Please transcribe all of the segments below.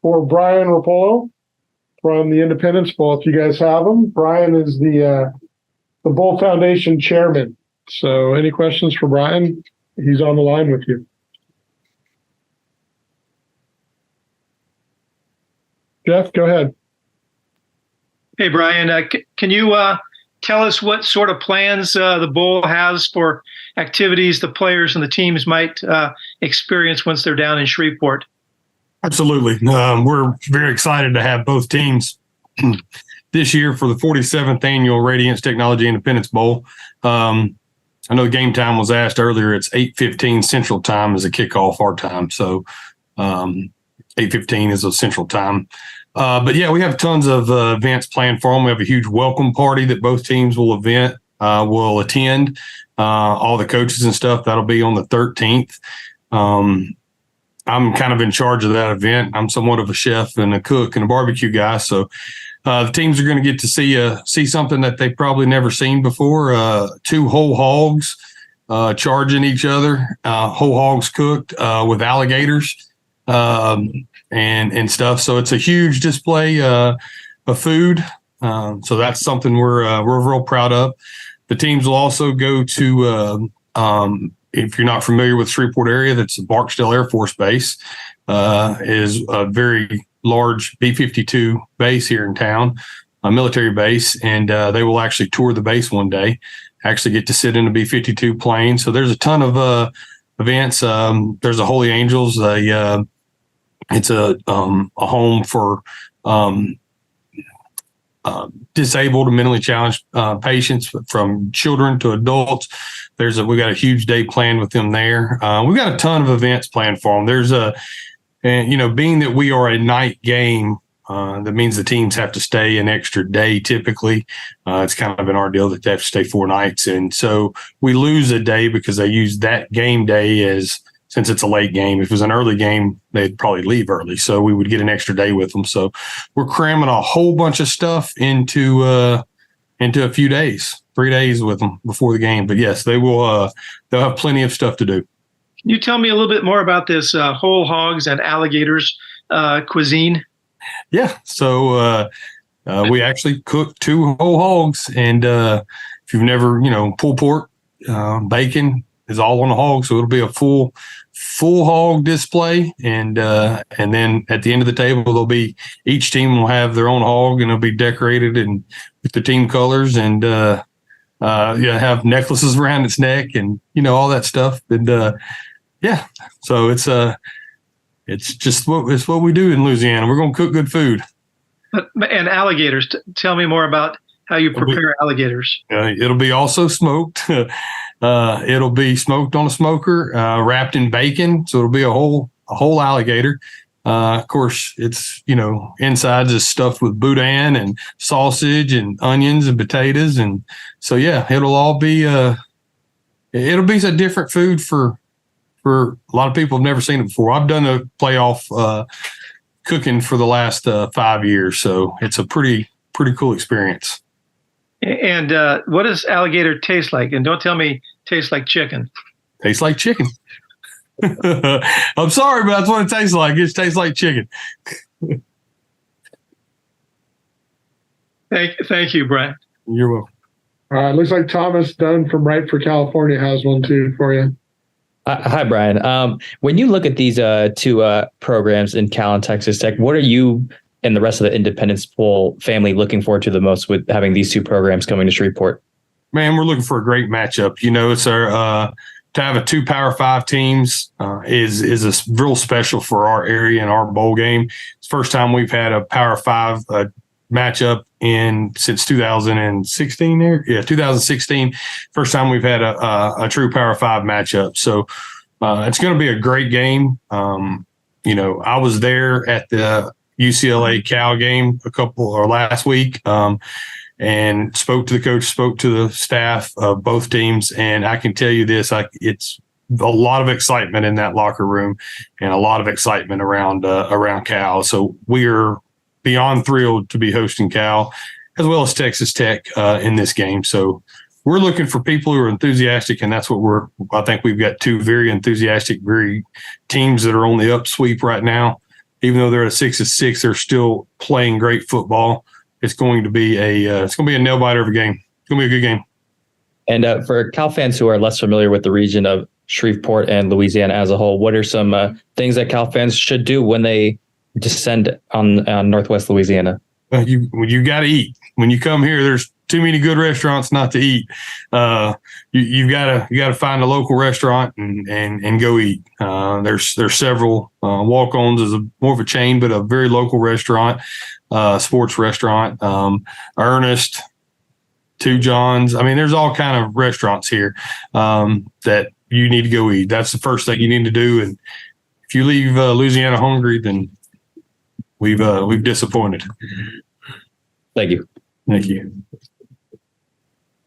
for Bryan Roppolo from the Independence Bowl, if you guys have him. Bryan is the Bowl Foundation chairman. So any questions for Bryan? He's on the line with you. Jeff, go ahead. Hey, Bryan, can you tell us what sort of plans the Bowl has for activities the players and the teams might experience once they're down in Shreveport? Absolutely. We're very excited to have both teams this year for the 47th annual Radiance Technology Independence Bowl. I know game time was asked earlier. It's 8:15 Central Time as a kickoff our time. So 8:15 is a Central Time. But yeah, we have tons of events planned for them. We have a huge welcome party that both teams will attend. All the coaches and stuff, that'll be on the 13th. I'm kind of in charge of that event. I'm somewhat of a chef and a cook and a barbecue guy. So the teams are going to get to see something that they've probably never seen before. 2 whole hogs charging each other, whole hogs cooked with alligators. And stuff. So it's a huge display of food. So that's something we're real proud of. The teams will also go to, if you're not familiar with Shreveport area, that's Barksdale Air Force Base, is a very large B-52 base here in town, a military base, and they will actually tour the base one day, actually get to sit in a B-52 plane. So there's a ton of events. There's a Holy Angels, it's a home for disabled and mentally challenged patients, from children to adults. We got a huge day planned with them there. We've got a ton of events planned for them. Being that we are a night game, that means the teams have to stay an extra day typically. It's kind of been our deal that they have to stay 4 nights. And so we lose a day because they use that game day since it's a late game. If it was an early game, they'd probably leave early. So we would get an extra day with them. So we're cramming a whole bunch of stuff into a few days, 3 days with them before the game. But yes, they'll have plenty of stuff to do. Can you tell me a little bit more about this whole hogs and alligators cuisine? Yeah. So we actually cook 2 whole hogs. And if you've never, pulled pork, bacon is all on the hog. So it'll be a full hog display. And then at the end of the table, each team will have their own hog, and it'll be decorated and with the team colors, and have necklaces around its neck and, all that stuff. And yeah, so it's just what we do in Louisiana. We're going to cook good food. And alligators, tell me more about how you prepare alligators. It'll be also smoked. It'll be smoked on a smoker, wrapped in bacon. So it'll be a whole alligator. Of course, it's, insides is stuffed with boudin and sausage and onions and potatoes. And so, yeah, it'll be a different food for a lot of people who've never seen it before. I've done a playoff cooking for the last 5 years. So it's a pretty cool experience. And what does alligator taste like? And don't tell me tastes like chicken. Tastes like chicken. I'm sorry, but that's what it tastes like. It tastes like chicken. Thank you, Bryan. You're welcome. All right. Looks like Thomas Dunn from Right for California has one too for you. Hi, Bryan. When you look at these 2 programs in Cal and Texas Tech, what are you and the rest of the Independence Bowl family looking forward to the most with having these 2 programs coming to Shreveport? Man, we're looking for a great matchup. It's our to have 2 Power 5 teams is a real special for our area and our bowl game. It's the first time we've had a Power 5 matchup since 2016. 2016. First time we've had a true Power 5 matchup. So it's going to be a great game. I was there at the UCLA Cal game last week, and spoke to the coach, spoke to the staff of both teams. And I can tell you this, it's a lot of excitement in that locker room and a lot of excitement around Cal. So we are beyond thrilled to be hosting Cal as well as Texas Tech in this game. So we're looking for people who are enthusiastic, and that's what I think we've got 2 very enthusiastic, very teams that are on the upsweep right now. even though they're at 6-6, they're still playing great football. It's going to be a nail biter of a game. It's going to be a good game. And for Cal fans who are less familiar with the region of Shreveport and Louisiana as a whole, what are some things that Cal fans should do when they descend on Northwest Louisiana? You got to eat. When you come here, there's too many good restaurants not to eat. You gotta find a local restaurant and go eat. There's several. Walk-Ons is more of a chain, but a very local restaurant, sports restaurant. Ernest, Two Johns. I mean, there's all kind of restaurants here that you need to go eat. That's the first thing you need to do. And if you leave Louisiana hungry, then we've disappointed. Thank you. Thank you.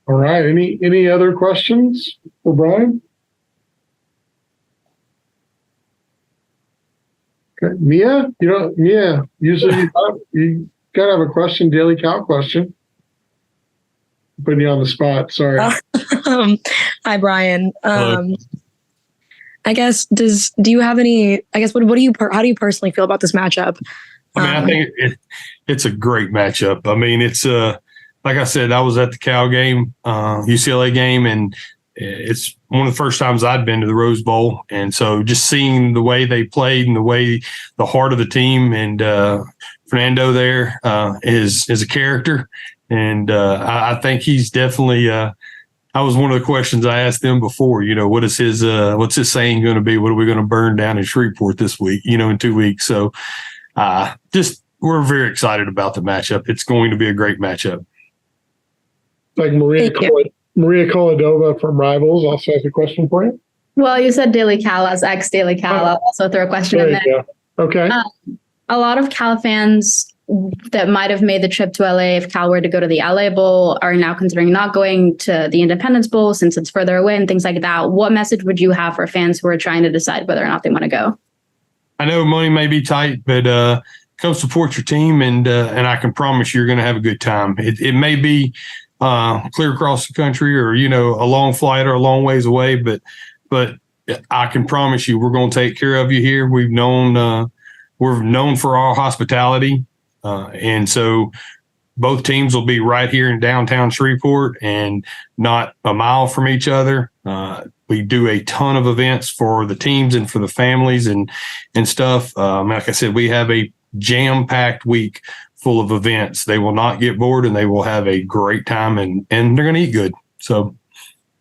All right. Any other questions for Bryan? Okay. Mia, usually you gotta have a question, Daily Cal question. Putting you on the spot. Sorry. Hi, Bryan. Hello. I guess do you have any? I guess how do you personally feel about this matchup? I mean, I think it's a great matchup. I mean, it's like I said, I was at the Cal game, UCLA game, and it's one of the first times I'd been to the Rose Bowl, and so just seeing the way they played and the heart of the team, and Fernando there is a character, and I think he's definitely. I was one of the questions I asked them before. What's his saying going to be? What are we going to burn down in Shreveport this week? In 2 weeks. So we're very excited about the matchup. It's going to be a great matchup. Like Maria Koladova from Rivals also has a question for you. Well, you said Daily Cal as ex-Daily Cal. I'll also throw a question in there. Go. Okay. A lot of Cal fans that might have made the trip to LA if Cal were to go to the LA Bowl are now considering not going to the Independence Bowl since it's further away and things like that. What message would you have for fans who are trying to decide whether or not they want to go? I know money may be tight, but come support your team, and I can promise you're going to have a good time. It may be clear across the country, or a long flight or a long ways away, but I can promise you we're going to take care of you here. We're known for our hospitality, and so both teams will be right here in downtown Shreveport and not a mile from each other. We do a ton of events for the teams and for the families and stuff. Like I said, we have a jam-packed week full of events. They will not get bored, and they will have a great time, and they're going to eat good. So